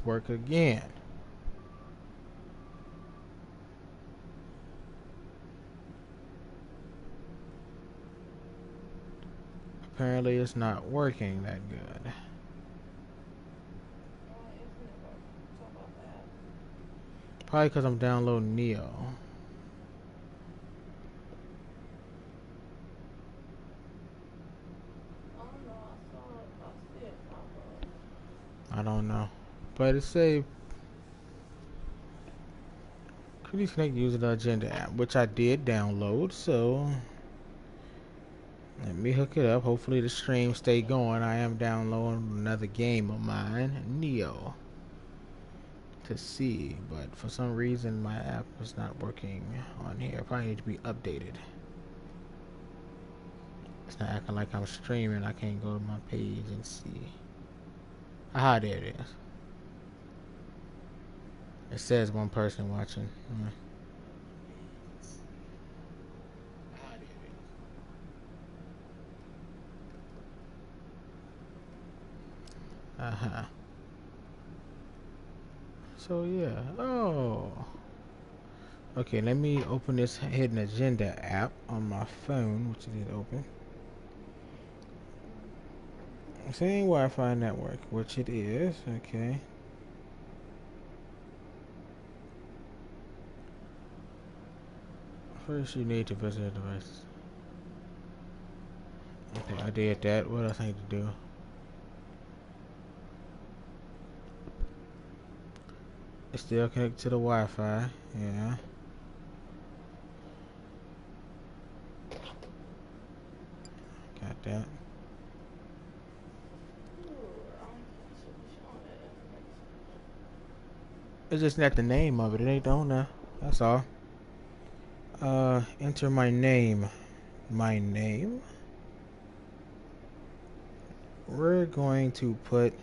work again. Apparently it's not working that good. Probably because I'm downloading Neo. I don't know. But it say please connect using the agenda app, which I did download, so let me hook it up. Hopefully the stream stay going. I am downloading another game of mine, Neo, to see, but for some reason my app is not working on here. Probably need to be updated. It's not acting like I'm streaming. I can't go to my page and see. Ah, there it is. It says one person watching. So yeah. Oh. Okay, let me open this hidden agenda app on my phone, which it did open. Saying Wi-Fi network, which it is. Okay. First, you need to visit the device. Okay, I did that. What else I need to do? It's still connected to the Wi-Fi. Yeah. Got that. It's just not the name of it. It ain't on there. That's all. Enter my name. My name? We're going to put...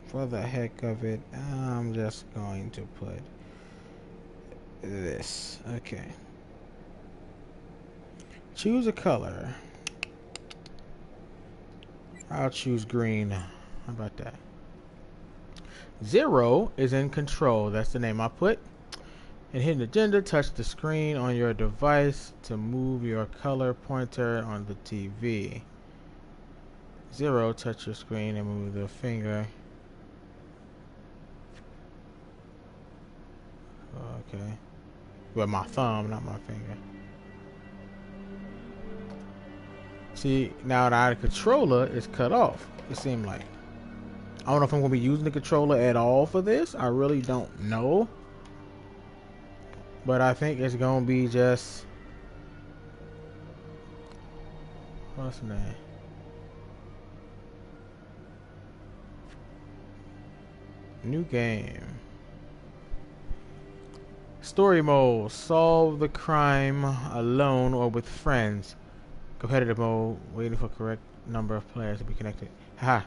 For the heck of it, I'm just going to put this. Okay. Choose a color. I'll choose green. How about that? 0 is in control. That's the name I put. And hidden agenda, touch the screen on your device to move your color pointer on the TV. 0, touch your screen and move the finger. Okay. With my thumb, not my finger. See, now that the controller is cut off, it seemed like. I don't know if I'm going to be using the controller at all for this. I really don't know. But I think it's going to be just... What's the name? New game. Story mode. Solve the crime alone or with friends. Competitive mode. Waiting for correct number of players to be connected. Haha.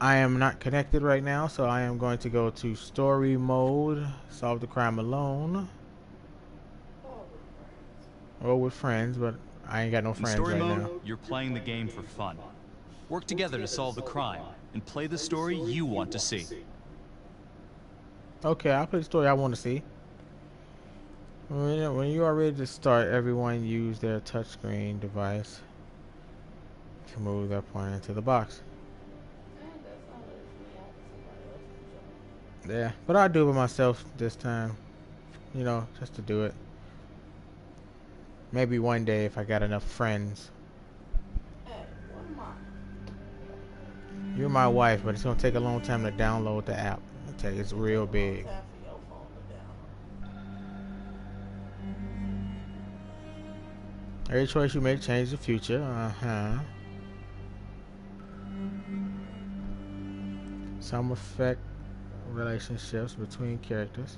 I am not connected right now, so I am going to go to story mode. Solve the crime alone. Or with friends, but I ain't got no friends right now. You're playing the game for fun. Work together to solve the crime and play the story you want to see. Okay, I'll play the story I want to see. When you are ready to start, everyone use their touchscreen device to move their pointer into the box. Yeah, but I'll do it myself this time. You know, just to do it. Maybe one day if I got enough friends. You're my wife, but it's gonna take a long time to download the app. I tell you, it's real big. Every choice you make changes the future. Some affect relationships between characters.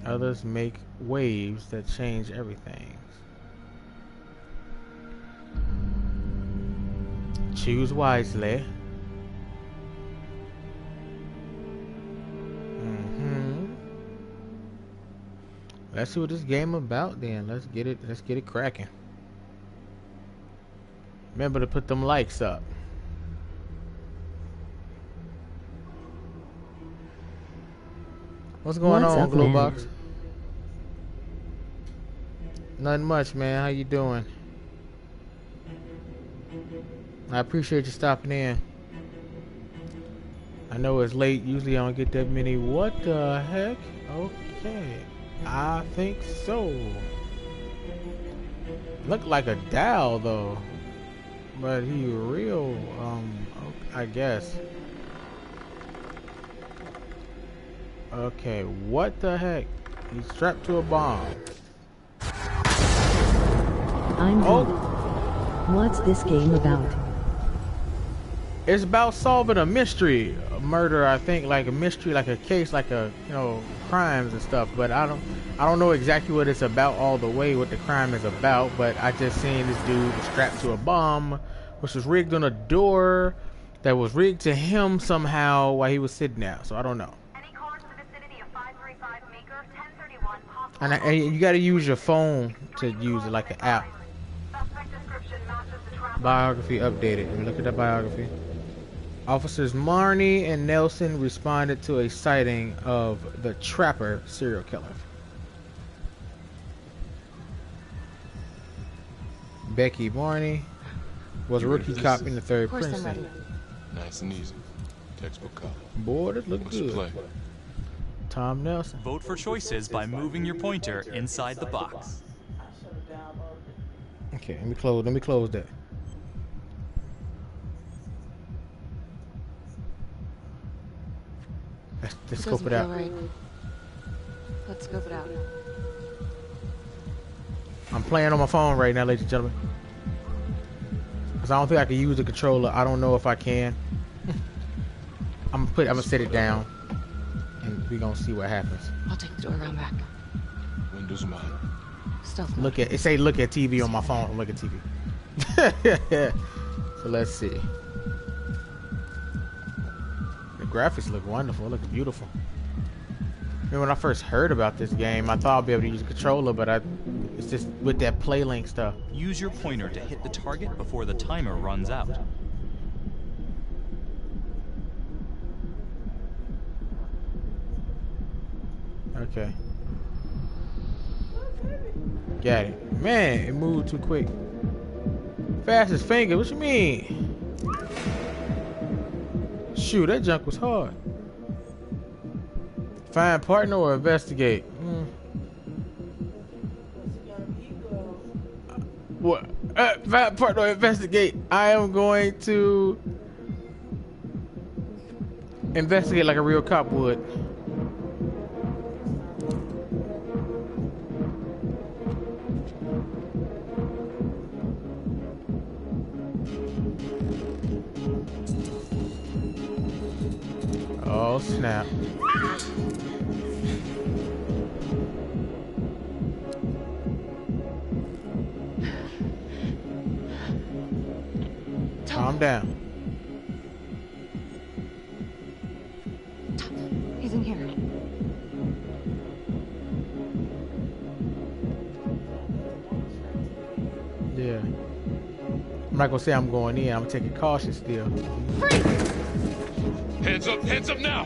Others make waves that change everything. Choose wisely. Let's see what this game about then. Let's get it cracking. Remember to put them likes up. What's going on, Glowbox? Nothing much, man. How you doing? I appreciate you stopping in. I know it's late. Usually I don't get that many. What the heck? Okay. I think so. Look like a Dow though. But he real, I guess. Okay, what the heck? He's strapped to a bomb. I'm done. What's this game about? It's about solving a mystery, a murder. I think like a mystery, like a case, like a crimes and stuff. But I don't know exactly what it's about all the way, what the crime is about. But I just seen this dude strapped to a bomb, which was rigged on a door that was rigged to him somehow while he was sitting there. So I don't know. And you got to use your phone to use it like an app. Biography updated. Let me look at that biography. Officers Marnie and Nelson responded to a sighting of the Trapper serial killer. Becky Marnie was a rookie cop in the 3rd precinct. Nice and easy. Textbook cop. Boy, that look good. Play? Tom Nelson. Vote for choices by moving your pointer inside the box. Okay, let me close that. Let's scope it out. Right. Let's scope it out. I'm playing on my phone right now, ladies and gentlemen. Cause I don't think I can use the controller. I don't know if I can. I'm gonna set it down, and we're gonna see what happens. I'll take the door around back. Windows mine. Stealth. Look at it. Say look at TV on my phone. Look at TV. So let's see. The graphics look wonderful. It looks beautiful. Remember when I first heard about this game, I thought I'd be able to use a controller, but it's just with that PlayLink stuff. Use your pointer to hit the target before the timer runs out. Okay. Got it. Man, it moved too quick. Fastest finger, what you mean? Shoot, that junk was hard. Find partner or investigate? What? Find partner or investigate. I am going to investigate like a real cop would. Oh snap. Calm down. He's in here. Yeah. I'm not gonna say I'm going in. I'm taking caution still. Hands up now!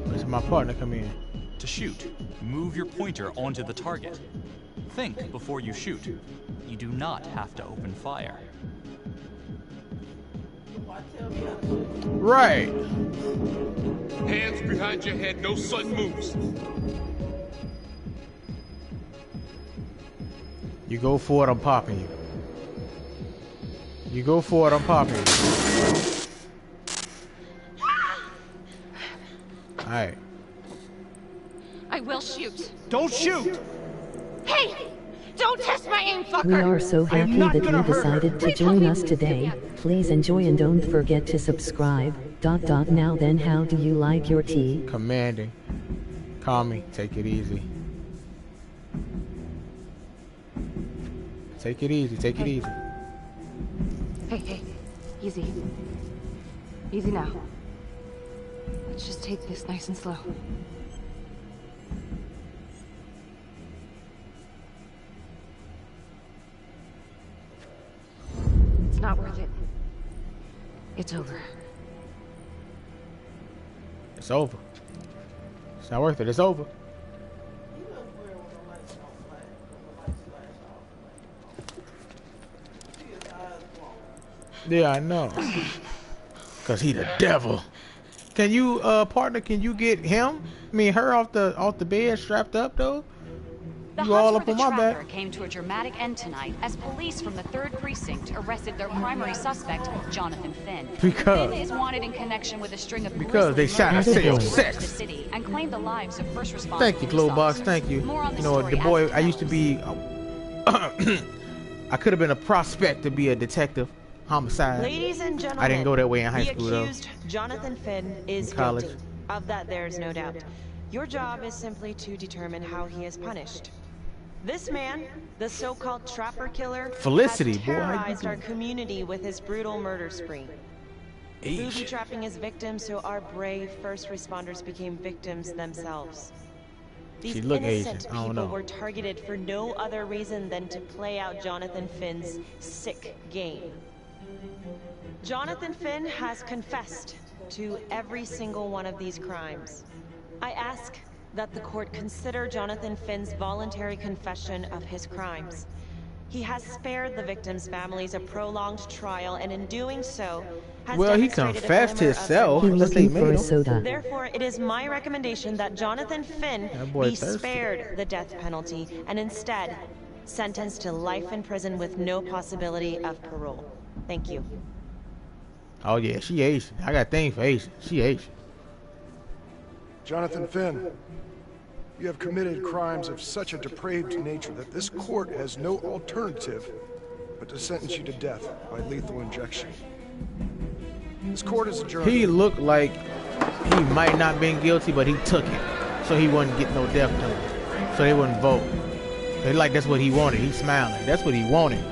Where's my partner come in? To shoot, move your pointer onto the target. Think before you shoot. You do not have to open fire. Right. Hands behind your head, no sudden moves. You go for it, I'm popping you. You go for it, I'm popping you. Alright. I will shoot. Don't shoot! Hey! Don't test my aim, fucker! We are so happy that you decided to join us today. Please enjoy and don't forget to subscribe. ... Now then, how do you like your tea? Commanding. Call me. Take it easy. Take it easy. Take it easy. Hey. Easy. Easy now. Let's just take this nice and slow. It's over. It's over. It's not worth it. It's over. Yeah, I know. Cause he the devil. Can you, partner? Can you get him? I mean, her off the bed, strapped up though. The You all hunt up for on the my trapper back. came to a dramatic end tonight as police from the 3rd Precinct arrested their primary suspect, Jonathan Finn. Because- Finn is wanted in connection with a string of Because they grisly shot murders at that sale ravaged sex. the city and claimed the lives of first responders. Thank you, Glow Box. Thank you. More on You know, story the as boy. it I used to develops. be. I could have been a prospect to be a detective, homicide. Ladies and gentlemen, I didn't go that way in high the school though. accused, Jonathan Finn, is In college. guilty. Of that, there's no doubt. Your job is simply to determine how he is punished. This man, the so-called trapper killer, Felicity, has boy, how you terrorized our doing? community with his brutal murder spree. Booby trapping his victims so our brave first responders became victims themselves. These She look innocent Asian. I don't people know. were targeted for no other reason than to play out Jonathan Finn's sick game. Jonathan Finn has confessed to every single one of these crimes. I ask that the court consider Jonathan Finn's voluntary confession of his crimes. He has spared the victims' families a prolonged trial, and in doing so, has Well, he demonstrated a confessed glimmer of himself. He That's what they looking for made a him. soda. Therefore, it is my recommendation that Jonathan Finn That boy be thirsty. spared the death penalty and instead sentenced to life in prison with no possibility of parole. Thank you. Oh yeah, she Asian. I got a thing for Asian. She Asian. Jonathan Finn, you have committed crimes of such a depraved nature that this court has no alternative but to sentence you to death by lethal injection. This court is adjourned. He looked like he might not been guilty, but he took it, so he wouldn't get no death penalty. So they wouldn't vote. They like that's what he wanted. He's smiling. That's what he wanted.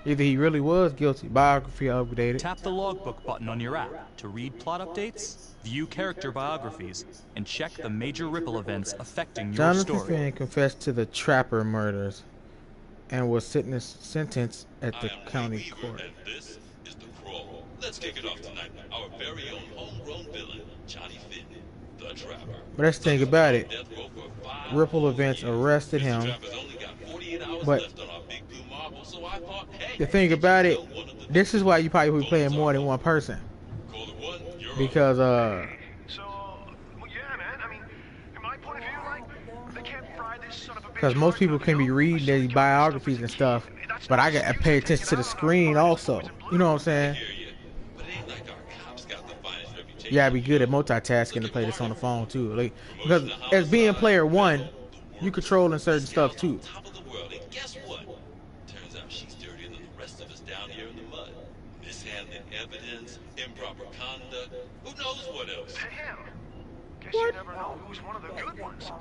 Either he really was guilty. Biography updated. Tap the logbook button on your app to read plot updates, view character biographies, and check the major ripple events affecting your Jonathan story. Finn confessed to the Trapper murders and was sentenced at the county court. And this is The Crawl. Let's kick it off tonight. Our very own homegrown villain, Johnny Finn, the Trapper. But that's the thing about it. Death row for 5 Ripple events arrested him. Trapper's only got 48 hours But left on our big blue marble, so I thought, hey, the thing about it, this is why you probably will be playing more than one person. call it one, you're on. Because So, well, yeah, man. I mean, in my point of view, like, they can't fry this son of a bitch. Because most people can be reading their biographies and stuff, but I gotta pay attention to the screen also. You know what I'm saying? Hear ya. But it ain't like our cops got the finest reputation. You gotta be good at multitasking to play this on the phone too. Like, because as being player one, you controlling certain stuff too. Top of the world, and guess what? Turns out she's dirtier than the rest of us down here in the mud. Mishandling evidence, improper conduct, who knows what else? Damn. Guess you never know who's one of the good ones.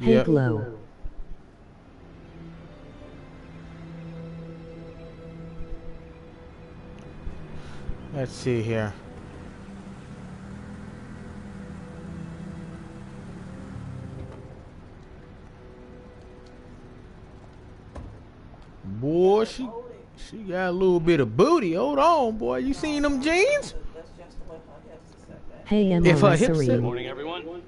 Hey Yep. Glow. Let's see here. Boy, she got a little bit of booty. Hold on, boy. You seen them jeans? Hey If her hips Emma set, Morning, everyone.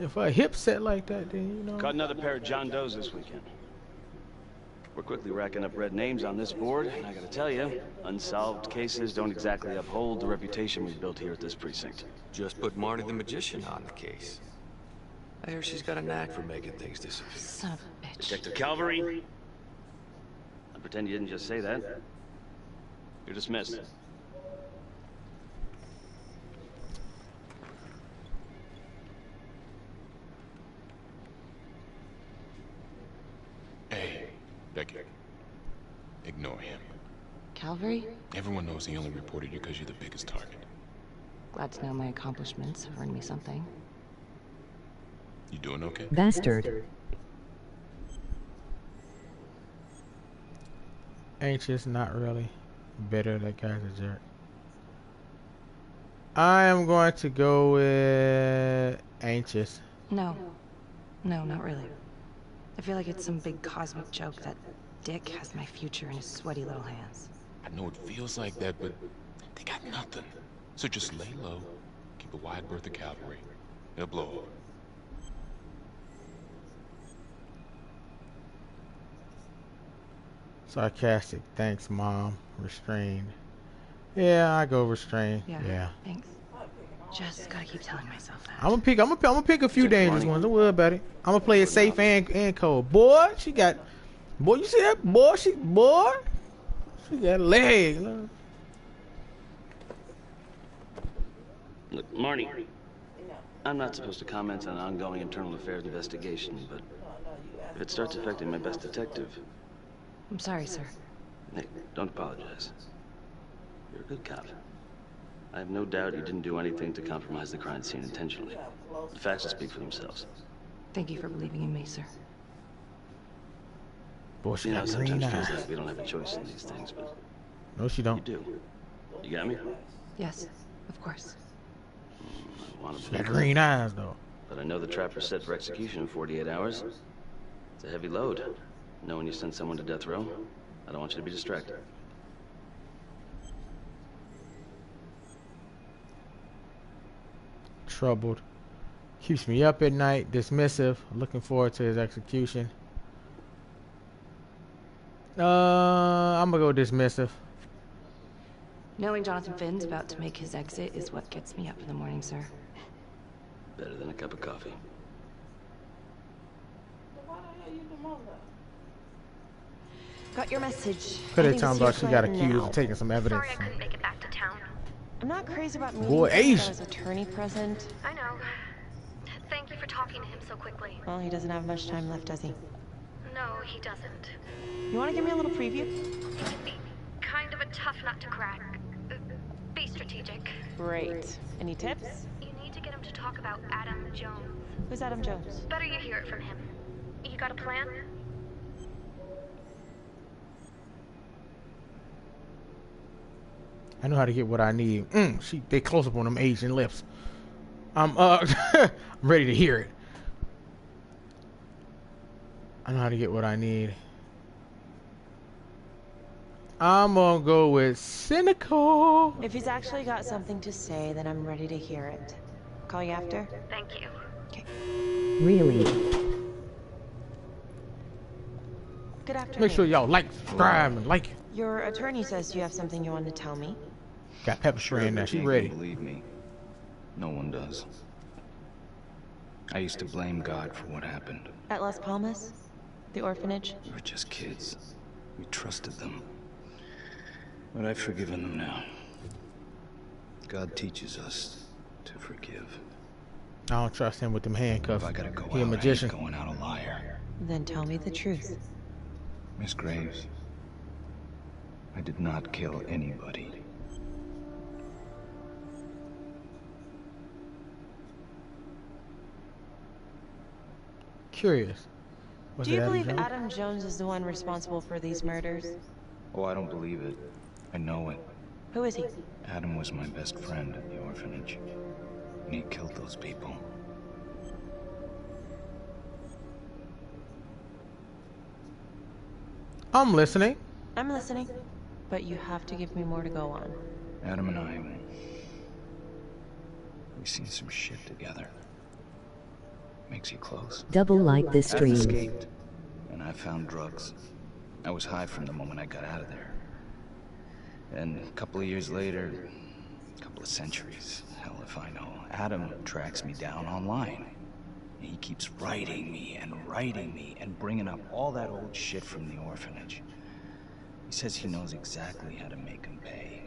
if her hips set like that, then you know. Caught another pair of John Does this weekend. We're quickly racking up red names on this board, and I gotta tell you, unsolved cases don't exactly uphold the reputation we've built here at this precinct. Just put Marty the Magician on the case. I hear she's got a knack for making things disappear. Son of a bitch. Detective Calvary. I pretend you didn't just say that. You're dismissed. Hey, Becky. Ignore him. Calvary? Everyone knows he only reported you because you're the biggest target. Glad to know my accomplishments have earned me something. You doing okay? Bastard. Anxious, not really. Bitter, that guy's a jerk. I am going to go with anxious. No. No, not really. I feel like it's some big cosmic joke that dick has my future in his sweaty little hands. I know it feels like that, but they got nothing. So just lay low, keep a wide berth of cavalry. They'll blow up. Sarcastic. Thanks, Mom. Restrained. Yeah, I go restrained. Yeah. Thanks. Just gotta keep telling myself that. I'm gonna pick a few dangerous ones. Don't worry about it. I'm gonna play it safe and cold. Boy, she got. Boy, you see that? Boy, she got a leg. Look, Marnie, I'm not supposed to comment on ongoing internal affairs investigation, but if it starts affecting my best detective... I'm sorry, sir. Nick, don't apologize. You're a good cop. I have no doubt you didn't do anything to compromise the crime scene intentionally. The facts will speak for themselves. Thank you for believing in me, sir. Boy, she You know, got sometimes green it feels eyes. like we don't have a choice in these things, but No, she you don't. do. You got me? Yes, of course. I want to She got believe green eyes, though. But I know the trapper's set for execution in 48 hours. It's a heavy load. Knowing you send someone to death row, I don't want you to be distracted. Troubled. Keeps me up at night. Dismissive. Looking forward to his execution. I'm gonna go dismissive. Knowing Jonathan Finn's about to make his exit is what gets me up in the morning, sir. Better than a cup of coffee. Got your message. Could I have think told it's about your she got client accused now. of taking some evidence. Sorry I couldn't make it back to town. I'm not crazy about meeting Boy, someone Asia. without his attorney present. I know. Thank you for talking to him so quickly. Well, he doesn't have much time left, does he? No, he doesn't. You want to give me a little preview? He can be kind of a tough nut to crack. Be strategic. Great. Any tips? You need to get him to talk about Adam Jones. Who's Adam Jones? Better you hear it from him. You got a plan? I know how to get what I need. They close up on them Asian lips. I'm ready to hear it. I know how to get what I need. I'm gonna go with cynical. If he's actually got something to say, then I'm ready to hear it. Call you after? Thank you. Okay. Really? Good afternoon. Make sure y'all like, subscribe, and like it. Your attorney says you have something you want to tell me. Got pepper spray in there. She ready. Believe me, no one does. I used to blame God for what happened. At Las Palmas? The orphanage? We were just kids. We trusted them. But I've forgiven them now. God teaches us to forgive. I don't trust him with them handcuffs. If I gotta go He a out, magician. I ain't going out a liar. Then tell me the truth. Miss Graves, I did not kill anybody. Curious. Was Do you it Adam believe Jones? Adam Jones is the one responsible for these murders? Oh, I don't believe it. I know it. Who is he? Adam was my best friend at the orphanage. And he killed those people. I'm listening. I'm listening. But you have to give me more to go on. Adam and I, we seen some shit together. Makes you close. Double like this Adam stream. escaped, and I found drugs. I was high from the moment I got out of there. And a couple of years later, a couple of centuries, hell if I know, Adam tracks me down online. And he keeps writing me and bringing up all that old shit from the orphanage. He says he knows exactly how to make him pay.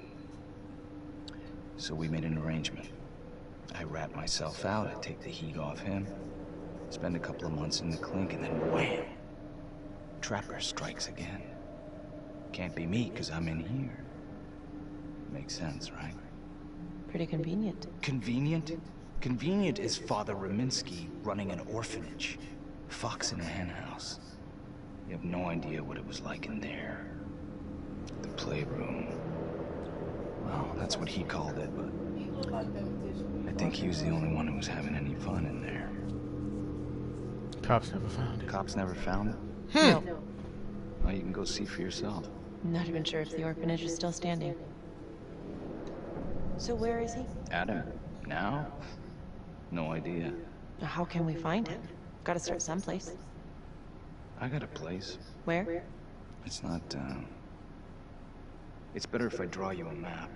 So we made an arrangement. I rat myself out, I take the heat off him, spend a couple of months in the clink, and then wham! Trapper strikes again. Can't be me, because I'm in here. Makes sense, right? Pretty convenient. Convenient? Convenient is Father Raminsky running an orphanage. Fox in a hen house. You have no idea what it was like in there. The playroom. Well, that's what he called it, but I think he was the only one who was having any fun in there. Cops never found it. Cops never found it? No. Well, you can go see for yourself. Not even sure if the orphanage is still standing. So where is he? Adam? Now? No idea. How can we find him? Gotta start someplace. I got a place. Where? It's not, It's better if I draw you a map.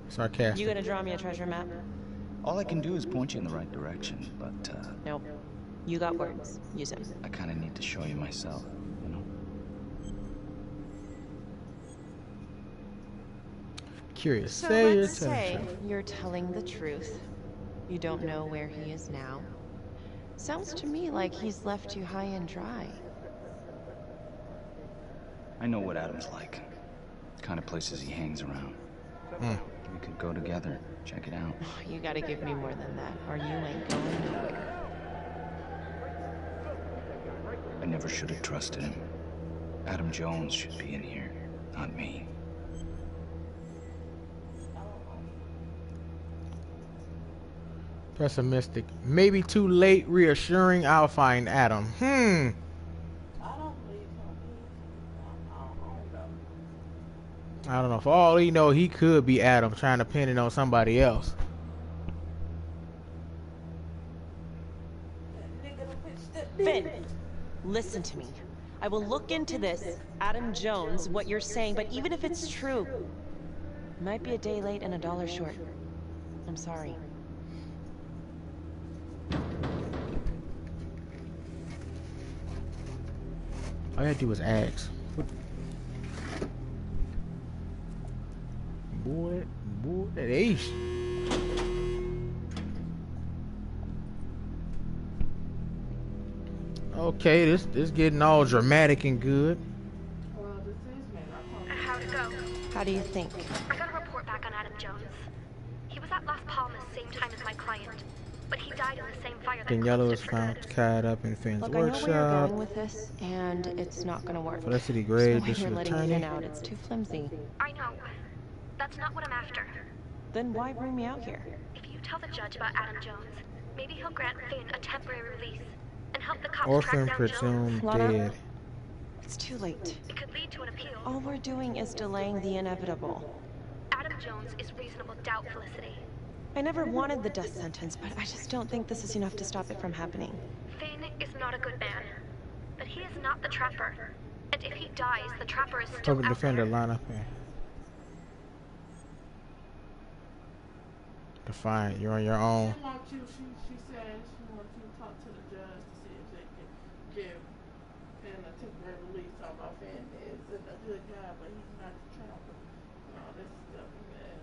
Sarcastic. You gonna draw me a treasure map? All I can do is point you in the right direction, but, Nope. You got words. Use them. I kinda need to show you myself, you know? Curious. So Say let's your say attention. you're telling the truth. You don't know where he is now. Sounds to me like he's left you high and dry. I know what Adam's like. Kind of places he hangs around. We could go together. Check it out. You gotta give me more than that, or you ain't going nowhere. I never should have trusted him. Adam Jones should be in here, not me. Pessimistic. Maybe too late. Reassuring. I'll find Adam. I don't know. For all he know, he could be Adam trying to pin it on somebody else. Finn, listen to me. I will look into this, Adam Jones, what you're saying, but even if it's true, it might be a day late and $1 short. I'm sorry. All you had to do was ask. Boy, that ace. Okay, this getting all dramatic and good. How'd it go? How do you think? I got a report back on Adam Jones. He was at Las Palmas same time as my client, but he died in the same fire that Daniela was found tied up in Finn's Look, I know where you're workshop. going with this, and it's not gonna work. Felicity Gray, There's no way district you're letting attorney. Finn out. It's too flimsy. I know. That's not what I'm after. Then why bring me out here? If you tell the judge about Adam Jones, maybe he'll grant Finn a temporary release and help the cops Orphan track down presumed Jones. dead. It's too late. It could lead to an appeal. All we're doing is delaying the inevitable. Adam Jones is reasonable doubt, Felicity. I never wanted the death sentence, but I just don't think this is enough to stop it from happening. Finn is not a good man, but he is not the trapper. And if he dies, the trapper is still Public out defender there. line up here. Defiant, you're on your own. She wants you, she said she wants you to talk to the judge to see if they can give Finn a temporary release. Talking about Finn is a good guy, but he's not the trapper. All this stuff, man.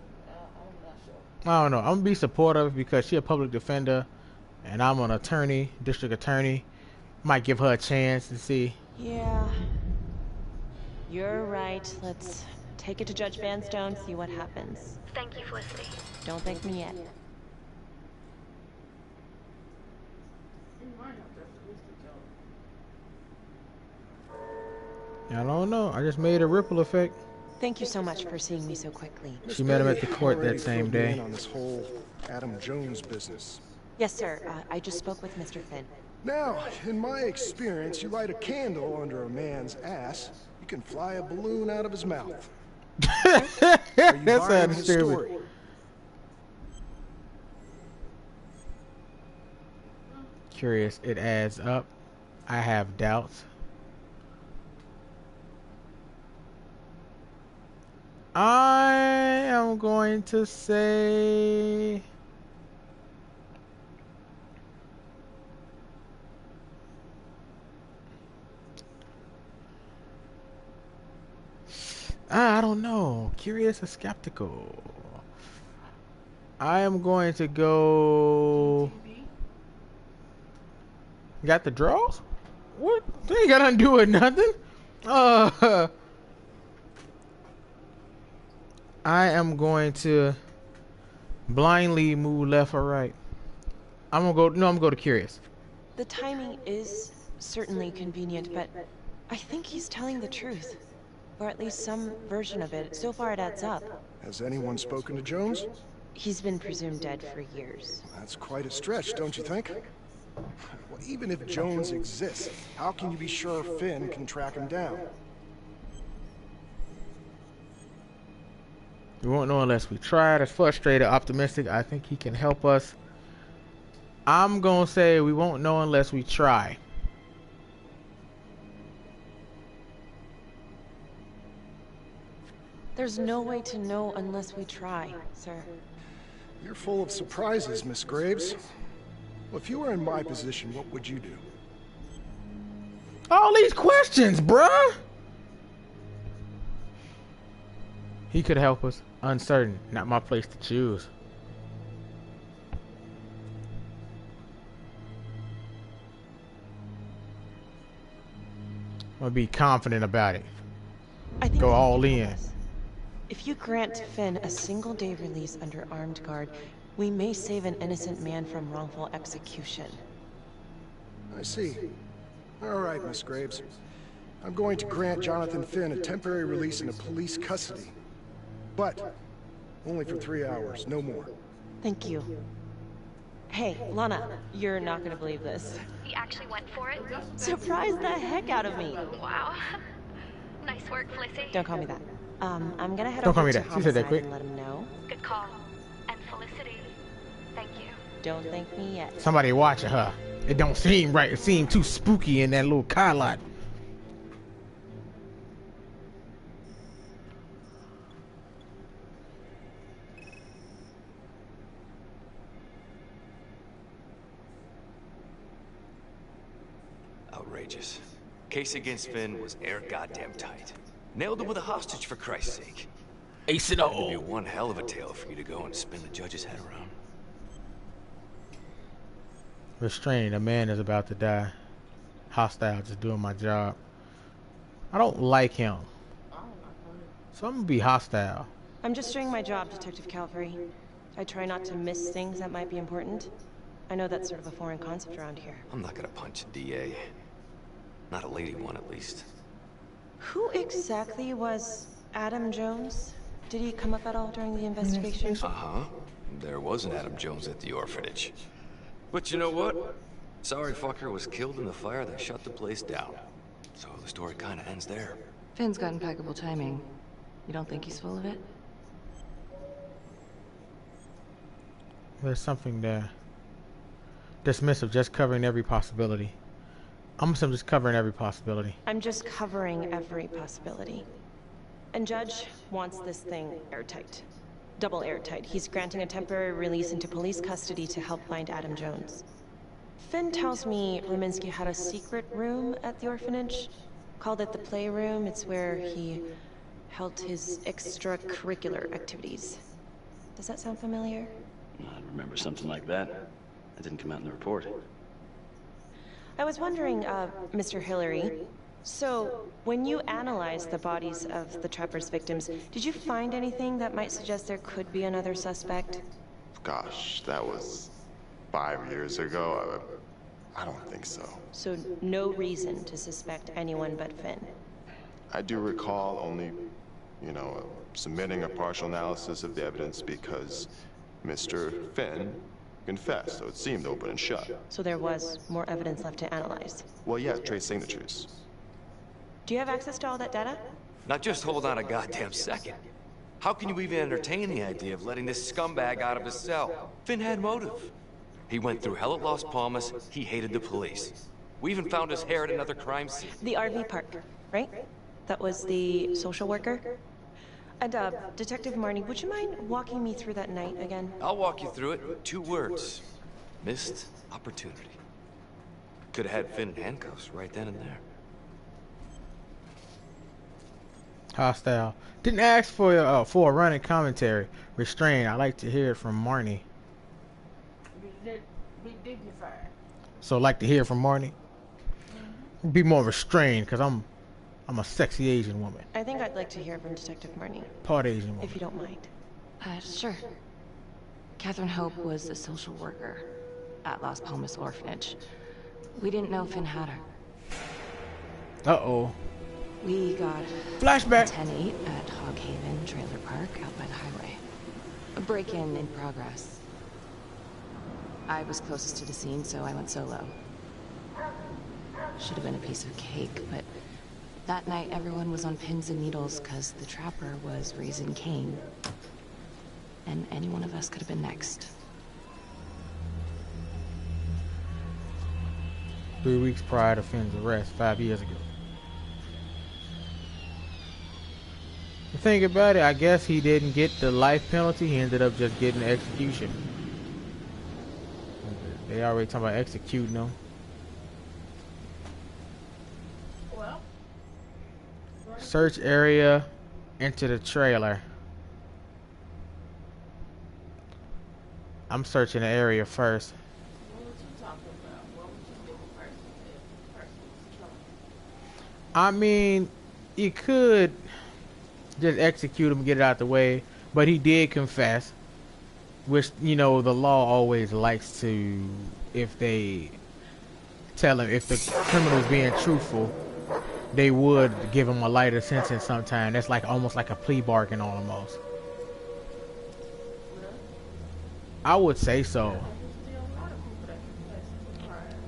I'm not sure. I don't know. I'm gonna be supportive because she's a public defender, and I'm an attorney, district attorney. Might give her a chance to see. Yeah. You're right. Let's take it to Judge Vanstone, see what happens. Thank you, Felicity. Don't thank me yet. I don't know. I just made a ripple effect. Thank you so much for seeing me so quickly. She met him at the court that same day. On this whole Adam Jones business. Yes, sir. I just spoke with Mr. Finn. Now, in my experience, you light a candle under a man's ass, you can fly a balloon out of his mouth. That's how disturbing. Curious, it adds up. I have doubts. I am going to say I don't know. Curious or skeptical? I am going to go. Got the draws? What? They ain't got nothing to do with nothing. I am going to blindly move left or right. I'm gonna go. No, I'm gonna go to curious. The timing is certainly convenient, but I think he's telling the truth. Or at least some version of it. So far it adds up. Has anyone spoken to Jones? He's been presumed dead for years. That's quite a stretch, don't you think? Well, even if Jones exists, how can you be sure Finn can track him down? We won't know unless we try. That's frustrated, optimistic. I think he can help us. I'm gonna say we won't know unless we try. There's no way to know unless we try, sir. You're full of surprises, Miss Graves. Well, if you were in my position, what would you do? All these questions, bruh! He could help us. Uncertain. Not my place to choose. I'm gonna be confident about it. Go all in. If you grant Finn a single-day release under armed guard, we may save an innocent man from wrongful execution. I see. All right, Miss Graves. I'm going to grant Jonathan Finn a temporary release into police custody. But only for 3 hours, no more. Thank you. Hey, Lana, you're not gonna believe this. He actually went for it? Surprised the heck out of me. Wow. Nice work, Felicity. Don't call me that. I'm gonna head Don't call over me to that. She said that Homicide quick. and let him know. Good call. And Felicity, thank you. Don't thank me yet. Somebody watching her. It don't seem right. It seemed too spooky in that little car lot. Outrageous. Case against Finn was air goddamn tight. Nailed him with a hostage, for Christ's sake. Ace it all. It'd be one hell of a tale for you to go and spin the judge's head around. Restrained. A man is about to die. Hostile. Just doing my job. I don't like him. So I'm gonna be hostile. I'm just doing my job, Detective Calvary. I try not to miss things that might be important. I know that's sort of a foreign concept around here. I'm not gonna punch a DA. Not a lady one, at least. Who exactly was Adam Jones? Did he come up at all during the investigation? Uh-huh. There was an Adam Jones at the orphanage. But you know what? Sorry fucker was killed in the fire that shut the place down. So the story kind of ends there. Finn's got impeccable timing. You don't think he's full of it? There's something there. Dismissive, just covering every possibility. I'm just covering every possibility. I'm just covering every possibility. And Judge wants this thing airtight. Double airtight. He's granting a temporary release into police custody to help find Adam Jones. Finn tells me Ruminski had a secret room at the orphanage. Called it the playroom. It's where he held his extracurricular activities. Does that sound familiar? I remember something like that. That didn't come out in the report. I was wondering, Mr. Hillary, so when you analyzed the bodies of the Trapper's victims, did you find anything that might suggest there could be another suspect? Gosh, that was 5 years ago. I don't think so. So no reason to suspect anyone but Finn? I do recall only, submitting a partial analysis of the evidence because Mr. Finn confessed, so it seemed open and shut. So there was more evidence left to analyze? Well, yeah, trace signatures. Do you have access to all that data? Now just hold on a goddamn second. How can you even entertain the idea of letting this scumbag out of his cell? Finn had motive. He went through hell at Las Palmas, he hated the police. We even found his hair at another crime scene. The RV park, right? That was the social worker? And, Detective Marnie, would you mind walking me through that night again? I'll walk you through it. 2 words. Missed opportunity. Could have had Finn in handcuffs right then and there. Hostile. Didn't ask for a running commentary. Restrained. I like to hear it from Marnie. Be dignified. So like to hear from Marnie. Be more restrained, cause I'm a sexy Asian woman. I think I'd like to hear from Detective Marnie. Part Asian woman. If you don't mind. Sure. Catherine Hope was a social worker at Las Palmas Orphanage. We didn't know Finn had her. Uh-oh. We got flashback 10-8 at Hog Haven Trailer Park out by the highway. A break-in in progress. I was closest to the scene, so I went solo. Should have been a piece of cake, but that night everyone was on pins and needles because the trapper was raising Cain. And any one of us could have been next. 3 weeks prior to Finn's arrest, 5 years ago. The thing about it, I guess he didn't get the life penalty. He ended up just getting the execution. They already talking about executing him. Well, search area, enter the trailer. I'm searching the area first. what was you talking about? What would you do if the person was trouble? I mean, you could just execute him, get it out the way, but he did confess, which, you know, the law always likes to, if they tell him, if the criminal's being truthful, they would give him a lighter sentence sometime. That's like almost like a plea bargain almost. I would say so.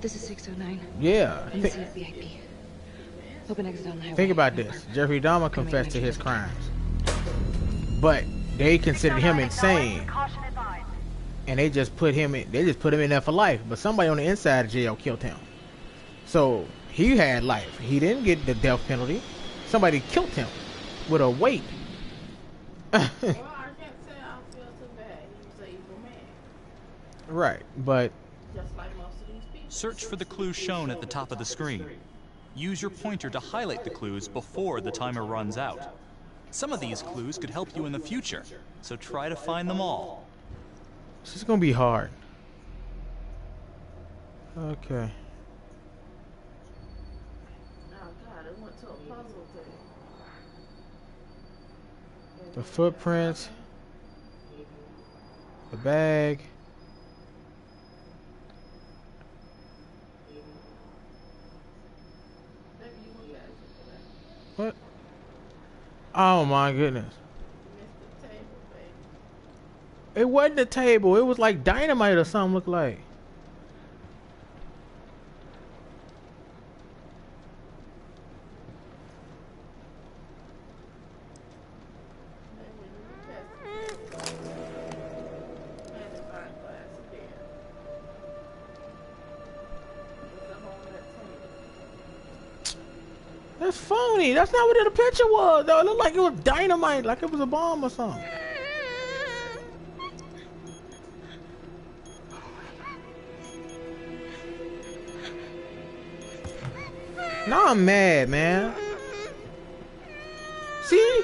This is 609. Yeah. VIP. Open exit on the highway. Think about this. Jeffrey Dahmer confessed to his crimes, but they considered him insane, and they just put him in. They just put him in there for life. But somebody on the inside of jail killed him, so he had life. He didn't get the death penalty. Somebody killed him with a weight. Well, I can't say I feel too bad. He was an evil man. Right, but Just like most of these people. Search for the clues shown at the top of the screen. Use your pointer to highlight the clues before the timer runs out. Some of these clues could help you in the future, so try to find them all. this is gonna be hard. Okay. Oh God, it went to a puzzle thing. The footprints, the bag. What? Oh my goodness. It wasn't a table. It was like dynamite or something looked like. That's phony. That's not what the picture was. Though. It looked like it was dynamite, like it was a bomb or something. Now I'm mad, man. See?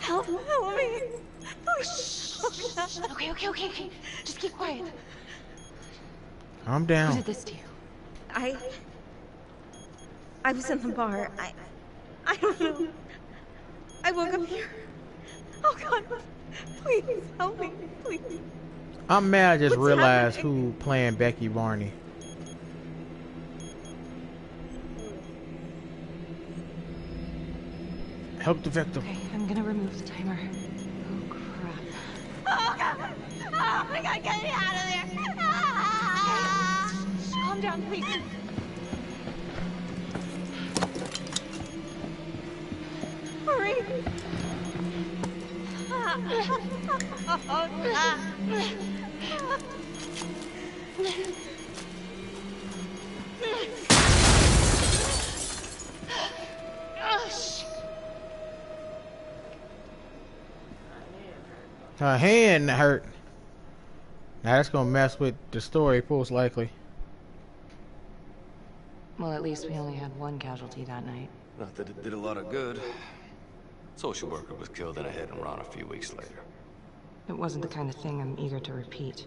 Help me. Oh, shh. Okay. Just keep quiet. I'm down. Who did this to you? I was in the bar. I don't know. I woke up here. Oh God. Please help me. Please. I'm mad I just What's realized happening? who playing Becky Barney. Help the victim. Okay, I'm gonna remove the timer. Oh crap. Oh God. Oh my God, get me out of there. Ah! Calm down, please. Hurry. Oh God. Her hand hurt. Now that's gonna mess with the story, most likely. Well, at least we only had one casualty that night. Not that it did a lot of good. Social worker was killed in a hit and run a few weeks later. It wasn't the kind of thing I'm eager to repeat.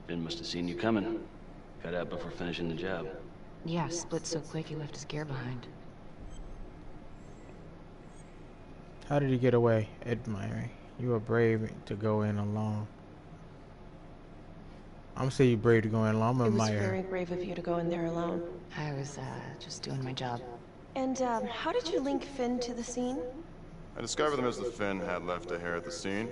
Ben must have seen you coming. Got out before finishing the job. Yeah, split so quick he left his gear behind. How did he get away? Admiring. You were brave to go in alone. I'm gonna say you brave to go in alone. I'm It was admire. very brave of you to go in there alone. I was, just doing my job. And, how did you link Finn to the scene? I discovered them as the Finn had left a hair at the scene.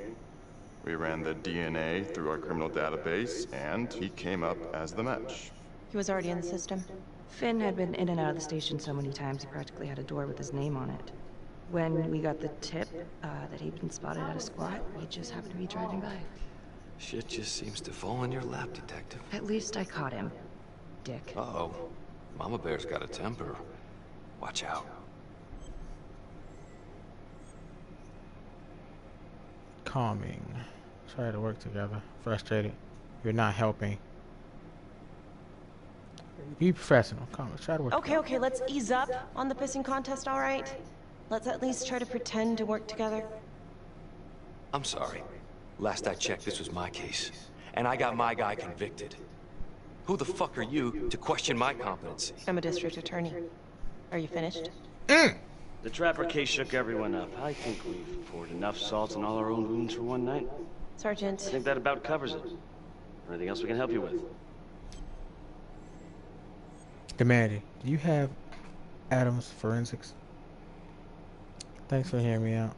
We ran the DNA through our criminal database, and he came up as the match. He was already in the system. Finn had been in and out of the station so many times he practically had a door with his name on it. When we got the tip that he'd been spotted at a squat, he just happened to be driving by. Shit just seems to fall in your lap, Detective. At least I caught him, Dick. Uh-oh. Mama Bear's got a temper. Watch out. Calming. Try to work together. Frustrated. You're not helping. Be professional. Come on, try to work together. Okay, let's ease up on the pissing contest, all right? Let's at least try to pretend to work together. I'm sorry. Last I checked, this was my case. And I got my guy convicted. Who the fuck are you to question my competency? I'm a district attorney. Are you finished? The Trapper case shook everyone up. I think we've poured enough salt on all our own wounds for one night. Sergeant. I think that about covers it. Anything else we can help you with? Demanding. Do you have Adam's forensics? Thanks for hearing me out.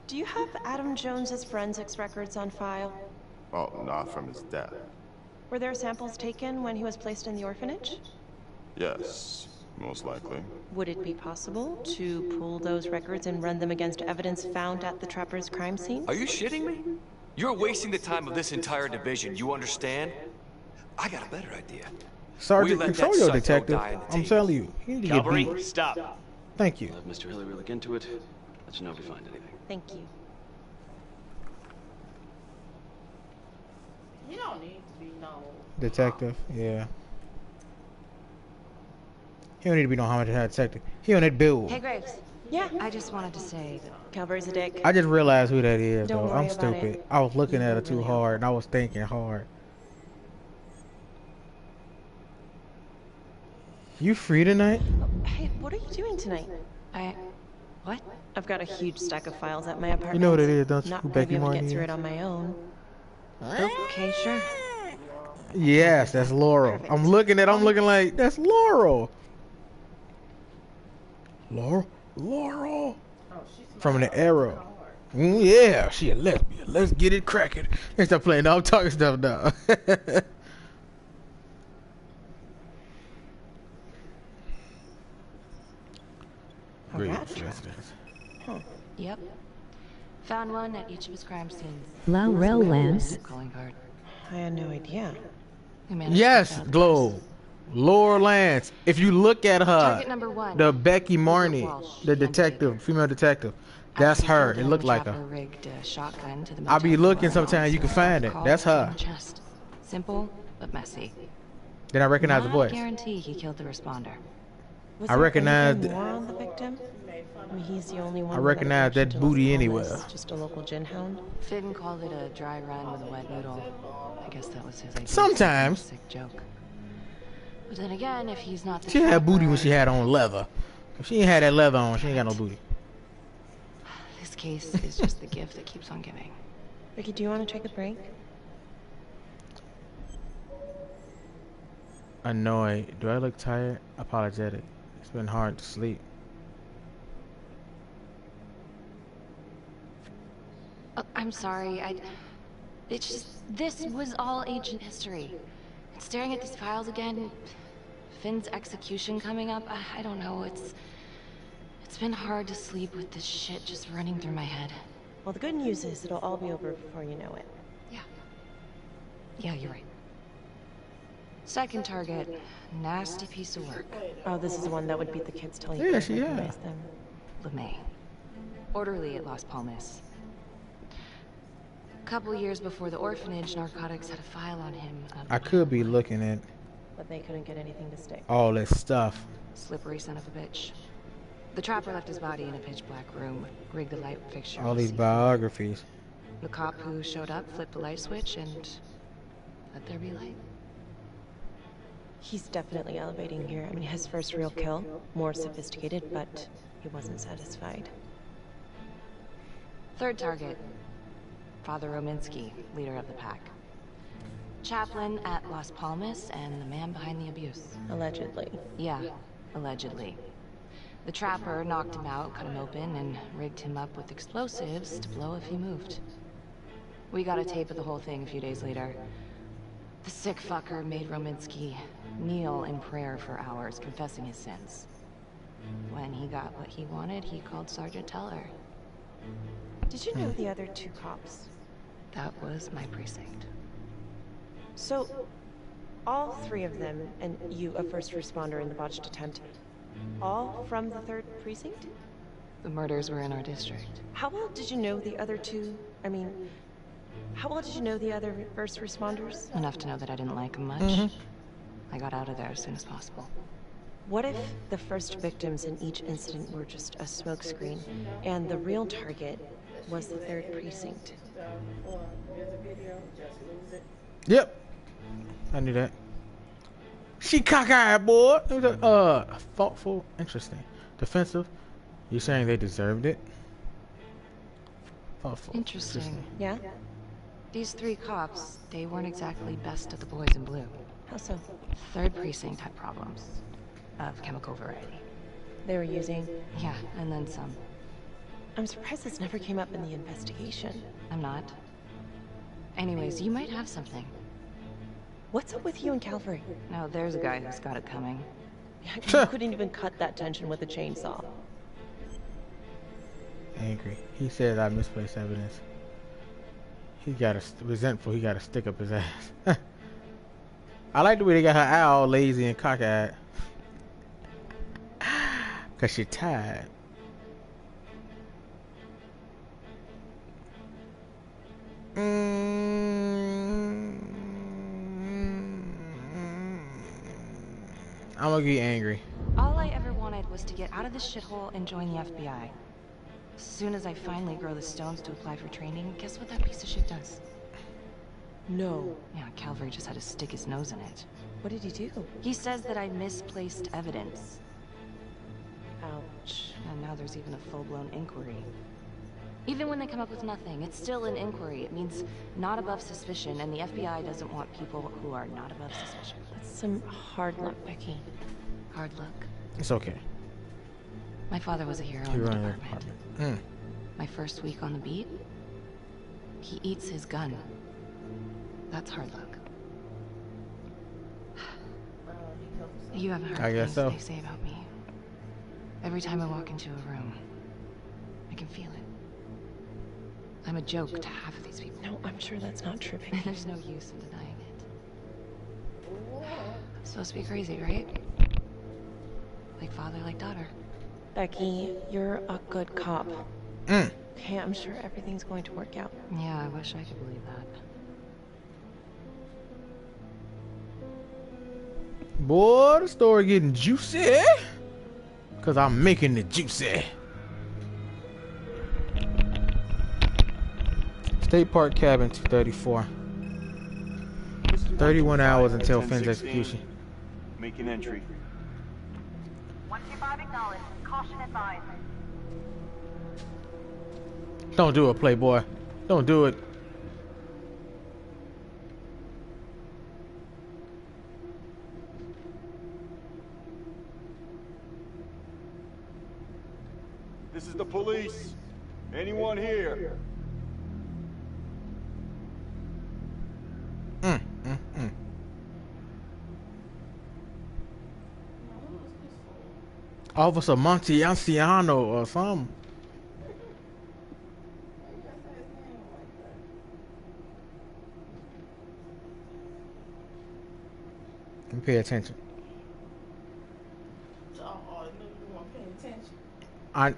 Do you have Adam Jones's forensics records on file? Oh, not from his death. Were there samples taken when he was placed in the orphanage? Yes, most likely. Would it be possible to pull those records and run them against evidence found at the Trapper's crime scene? Are you shitting me? You're wasting the time of this entire division, you understand? I got a better idea. Sergeant, control your detective. I'm telling you. You need to get Calvary, beat. stop. Thank you. We'll have Mr. Hillary look into it. Let you know if we find anything. Thank you. You don't need to be no Detective, yeah. He don't need to be no homicide detective. He on that bill. Hey, Graves. Yeah? I just wanted to say that Calvary's a dick. I just realized who that is, Don't though. worry I'm about stupid. it. I was looking at her too hard, and I was thinking hard. You free tonight? Hey, what are you doing tonight? What? I've got a huge stack of files at my apartment. You know what it is, don't you? Not Who gonna Becky be able to Martin get through is? it on my own. Okay, sure. Yes, that's Laurel. I'm looking like, that's Laurel. Laurel. From the Arrow. Yeah, she a lesbian. Let's get it cracking. They start playing all talking stuff now. Great. Huh. Yep. Found one at each of his crime scenes. Laurel Lance. Calling card. I had no idea. Yes, Glow. Laura Lance. If you look at her, Target number 1. the Becky Marnie, the detective, female detective, that's her. It looked like her. Rigged a shotgun to the I'll be looking sometimes. You can find it. That's her. Chest. Simple but messy. Then I recognize the Not voice. guarantee he killed the responder. Was I there recognize anything more on the victim? I mean, he's the only one. I recognize that booty anywhere. Just a local gin hound. Finn called it a dry run with a wet noodle. I guess that was his idea. Sometimes. Sick joke. But then again, if he's not the She had booty when trapper, she had on leather. If she ain't had that leather on, she ain't got no booty. this case is just the gift that keeps on giving. Ricky, do you want to take a break? Annoyed. Do I look tired? Apologetic. It's been hard to sleep. I'm sorry. It's just this was all ancient history. And staring at these files again, Finn's execution coming up. I don't know. It's been hard to sleep with this shit just running through my head. Well, the good news is it'll all be over before you know it. Yeah, you're right. Second target, nasty piece of work. Oh, this is the one that would beat the kids till you Yeah, can't she recognize them. LeMay. Orderly at Las Palmas. A couple years before the orphanage, narcotics had a file on him. I could be looking at But they couldn't get anything to stick. all this stuff. Slippery son of a bitch. The trapper left his body in a pitch black room, rigged the light fixture. All these biographies. The cop who showed up flipped the light switch and let there be light. He's definitely elevating here. I mean, his first real kill, more sophisticated, but he wasn't satisfied. Third target, Father Rominsky, leader of the pack. Chaplain at Las Palmas and the man behind the abuse. Allegedly. Yeah, allegedly. The trapper knocked him out, cut him open, and rigged him up with explosives to blow if he moved. We got a tape of the whole thing a few days later. The sick fucker made Rominsky kneel in prayer for hours, confessing his sins. When he got what he wanted, he called Sergeant Teller. Did you know the other 2 cops? That was my precinct. So, all 3 of them, and you, a first responder in the botched attempt, all from the 3rd precinct? The murders were in our district. How well did you know the other 2? I mean, how well did you know the other first responders? Enough to know that I didn't like them much. I got out of there as soon as possible. What if the first victims in each incident were just a smokescreen, and the real target was the 3rd precinct? Yep. I knew that. She cockeyed, boy. It was thoughtful, interesting, defensive. You're saying they deserved it? Thoughtful. Interesting. Yeah? These 3 cops, they weren't exactly best of the boys in blue. How so? 3rd precinct had problems. Of chemical variety. They were using? Yeah, and then some. I'm surprised this never came up in the investigation. I'm not. Anyways, you might have something. What's up with you and Calvary? No, there's a guy who's got it coming. You couldn't even cut that tension with a chainsaw. Angry. He said I misplaced evidence. He got resentful. He got a stick up his ass. I like the way they got her eye all lazy and cockeyed. Cause she tired. I'm gonna get angry. All I ever wanted was to get out of this shithole and join the FBI. As soon as I finally grow the stones to apply for training, guess what that piece of shit does? No. Yeah, Calvary just had to stick his nose in it. What did he do? He says that I misplaced evidence. Ouch. And now there's even a full-blown inquiry. Even when they come up with nothing, it's still an inquiry. It means not above suspicion, and the FBI doesn't want people who are not above suspicion. That's some hard luck, Becky. Hard luck? It's okay. My father was a hero in the department. My first week on the beat, he eats his gun. That's hard luck. You haven't heard I guess things they say about me. Every time I walk into a room, I can feel it. I'm a joke to half of these people. No, I'm sure that's not true, Becky. There's no use in denying it. I'm supposed to be crazy, right? Like father, like daughter. Becky, you're a good cop. Okay, I'm sure everything's going to work out. Yeah, I wish I could believe that. Boy, the story getting juicy. Cause I'm making it juicy. State Park Cabin 234. 31 hours until Finn's execution. Making entry. 125 acknowledged. Caution advised. Don't do it, Playboy. Don't do it. This is the police. Anyone here? Officer Montianciano or something. And pay attention.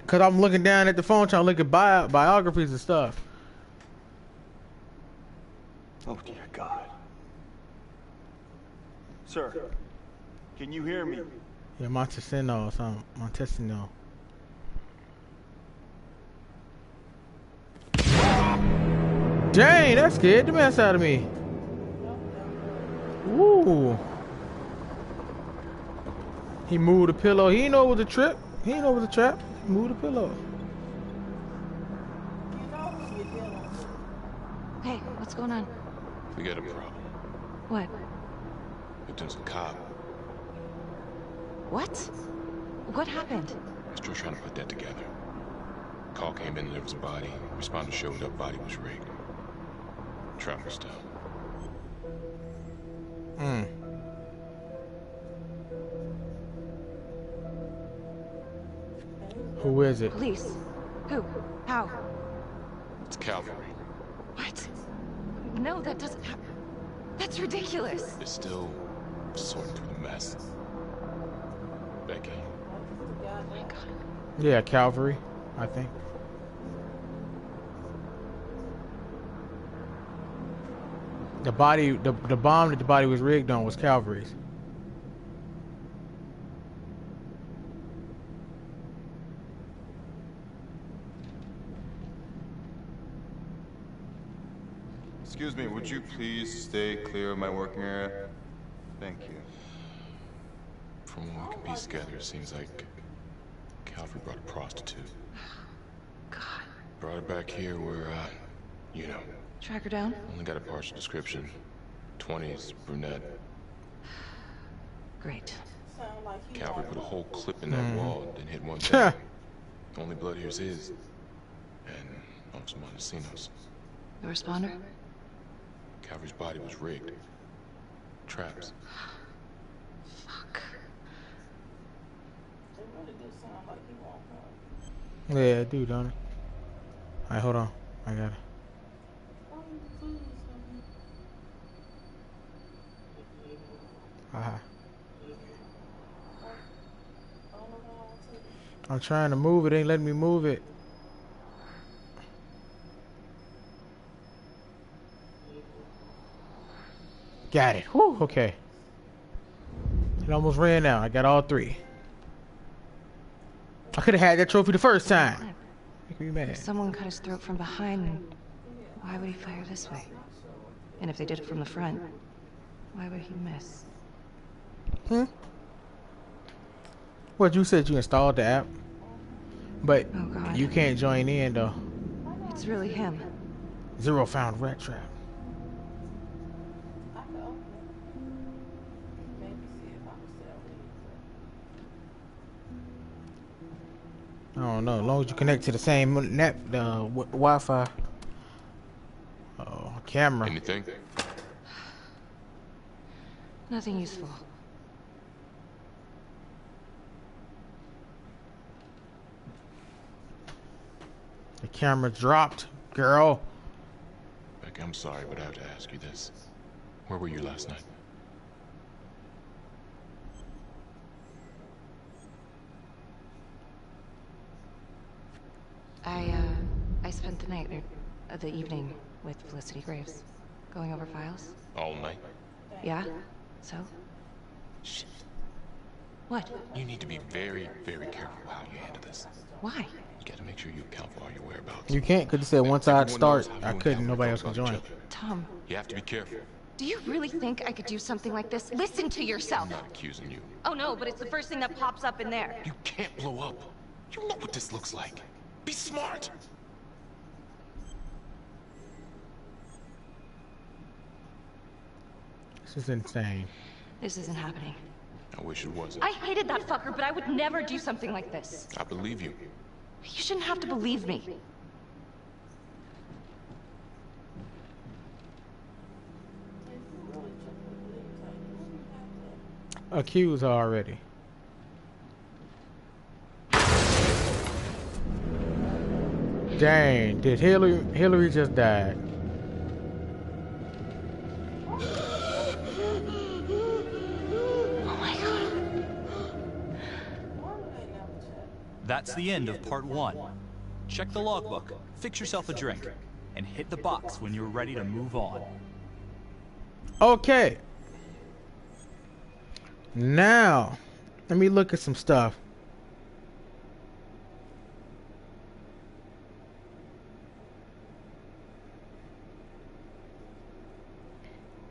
Cause I'm looking down at the phone trying to look at biographies and stuff. Oh dear God. Sir, can you hear me? Yeah, Montesino or something. Montesino. Dang, that scared the mess out of me. Woo. He moved the pillow. He didn't know it was a trip. He didn't know it was a trap. He moved the pillow. Hey, what's going on? We got a problem. What? Victim's a cop. What? What happened? Still trying to put that together. Call came in and there was a body. Responder showed up, body was rigged. Trap was down. Who is it? Police. Who? How? It's Calvary. What? No, that doesn't happen. That's ridiculous. They're still sorting through the mess. Becky. Oh my God. Yeah, Calvary, I think. The body, the bomb that the body was rigged on was Calvary's. Excuse me, would you please stay clear of my working area? Thank you. From what we can piece together, it seems like Calvary brought a prostitute. God. Brought her back here where, you know. Track her down? Only got a partial description. 20s, brunette. Great. Calvary put a whole clip in that wall, then hit one thing. Only blood here's his. And Officer Montesinos. The responder? Calvary's body was rigged. Traps. Fuck. Yeah, I do, don't it? Alright, hold on. I got it. I'm trying to move it, ain't letting me move it. Got it. Whew, okay. It almost ran out. I got all three. I could have had that trophy the first time. Make me mad. If someone cut his throat from behind, why would he fire this way? And if they did it from the front, why would he miss? What, you said you installed the app? But oh God. You can't join in though. It's really him. Zero found rat trap. I don't know. As long as you connect to the same net, Wi-Fi, camera. Anything? Nothing useful. The camera dropped, girl. Beck, I'm sorry, but I have to ask you this. Where were you last night? I spent the night, or the evening, with Felicity Graves, going over files. All night? Yeah? So? Shit. What? You need to be very, very careful how you handle this. Why? You gotta make sure you account for all your whereabouts. You can't, because it said once I'd start, I couldn't, nobody else can join. Tom. You have to be careful. Do you really think I could do something like this? Listen to yourself. I'm not accusing you. Oh no, but it's the first thing that pops up in there. You can't blow up. You know what this looks like. Be smart. This is insane. This isn't happening. I wish it wasn't. I hated that fucker, but I would never do something like this. I believe you. You shouldn't have to believe me. Accused already. Dang, did Hillary just died? Oh my God. That's the end of part 1. Check the logbook, fix yourself a drink, and hit the box when you're ready to move on. Okay. Now, let me look at some stuff.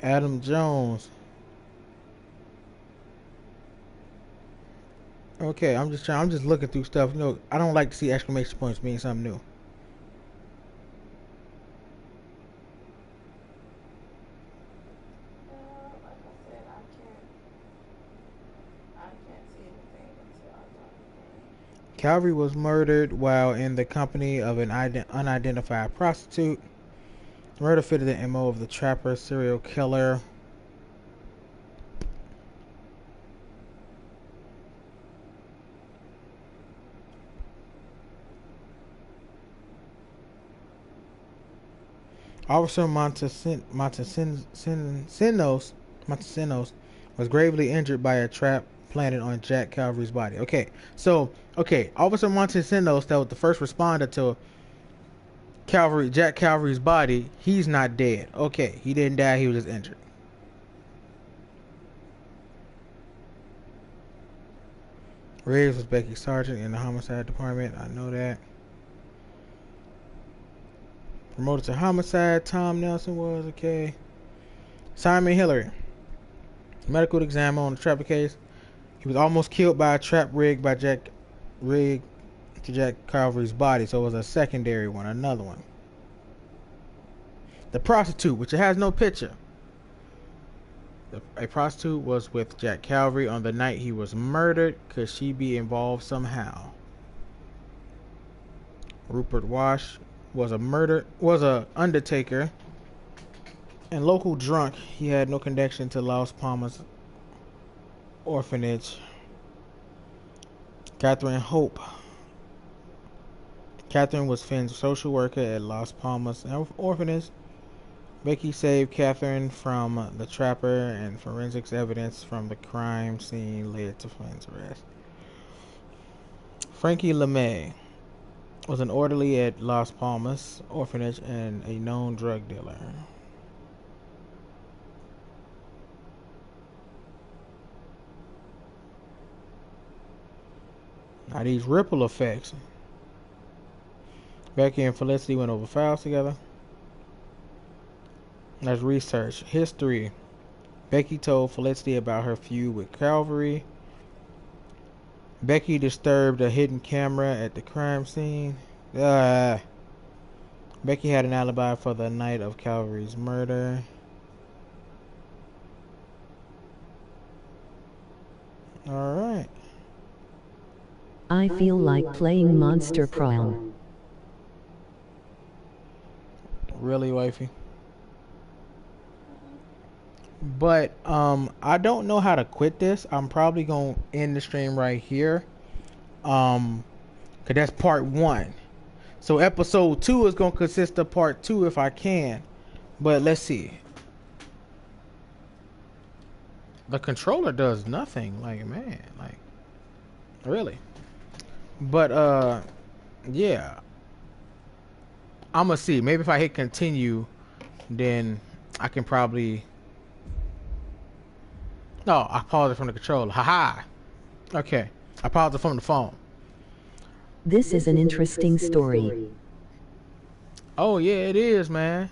Adam Jones. Okay, I'm just looking through stuff. You know, I don't like to see exclamation points being something new. Calvary was murdered while in the company of an unidentified prostitute. The murder fitted the MO of the trapper serial killer. Officer Montesinos was gravely injured by a trap planted on Jack Calvary's body. Okay, so Officer Montesinos, that was the first responder to Jack Calvary's body. He's not dead. Okay, he didn't die. He was just injured. Riggs was Becky Sargent in the homicide department. I know that. Promoted to homicide. Tom Nelson was okay. Simon Hillary, medical examiner on the trapper case. He was almost killed by a trap rigged to Jack Calvary's body, so it was a secondary one, another one. The prostitute, which it has no picture. A prostitute was with Jack Calvary on the night he was murdered. Could she be involved somehow? Rupert Wash was a undertaker and local drunk. He had no connection to Las Palmas orphanage. Catherine Hope. Catherine was Finn's social worker at Las Palmas orphanage. Becky saved Catherine from the trapper, and forensics evidence from the crime scene led to Finn's arrest. Frankie LeMay was an orderly at Las Palmas orphanage and a known drug dealer. Now these ripple effects. Becky and Felicity went over files together. That's research. History. Becky told Felicity about her feud with Calvary. Becky disturbed a hidden camera at the crime scene. Becky had an alibi for the night of Calvary's murder. Alright. I feel like playing Monster Prime. Really, wifey? But I don't know how to quit this. I'm probably gonna end the stream right here. Cause that's part 1. So episode 2 is gonna consist of part 2 if I can. But let's see. The controller does nothing. Like, man, like, really. But yeah. I'ma see. Maybe if I hit continue, then I can probably. No, I paused it from the controller. Haha. Okay. I paused it from the phone. This is an interesting story. Oh yeah, it is, man.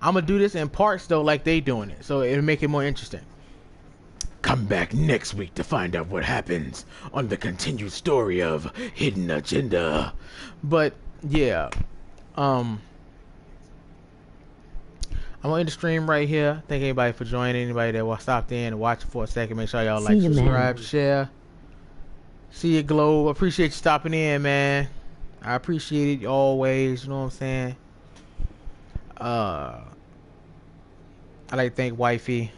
I'm gonna do this in parts though, like they doing it, so it'll make it more interesting. Come back next week to find out what happens on the continued story of Hidden Agenda. But yeah, I'm gonna end the stream right here. Thank everybody for joining. Anybody that stopped in and watching for a second, make sure y'all like, subscribe, share. See you, Globe. Appreciate you stopping in, man. I appreciate it always. You know what I'm saying? I like to thank wifey.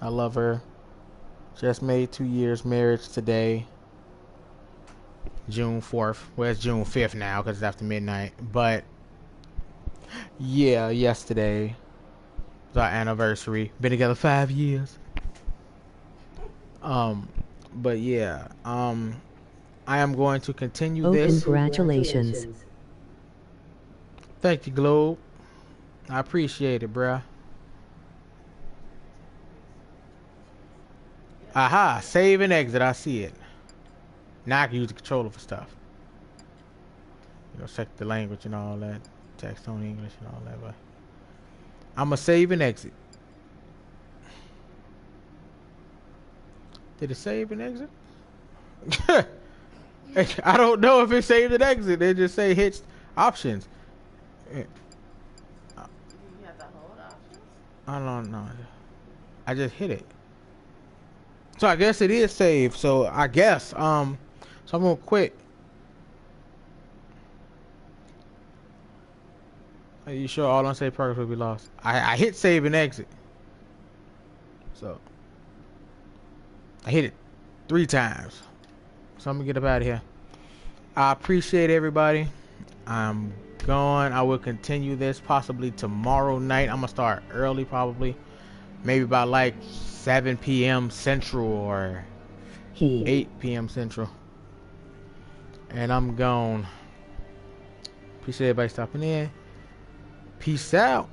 I love her. Just made 2 years marriage today. June 4th. Well, it's June 5th now because it's after midnight. But yeah, yesterday was our anniversary. Been together 5 years. But yeah, I am going to continue this. Congratulations. Thank you, Globe. I appreciate it, bruh. Aha, save and exit. I see it. Now I can use the controller for stuff. You know, check the language and all that. Text on English and all that. But I'm going to save and exit. Did it save and exit? I don't know if it saved and exit. They just say hit options. You have to hold options? I don't know. I just hit it. So I guess it is saved. So I guess so I'm gonna quit. Are you sure all unsaved progress will be lost? I hit save and exit. So I hit it 3 times. So I'm gonna get up out of here. I appreciate everybody. I'm going. I will continue this possibly tomorrow night. I'm gonna start early, probably maybe about like 7 p.m. Central or 8 p.m. Central. And I'm gone. Appreciate everybody stopping in. Peace out.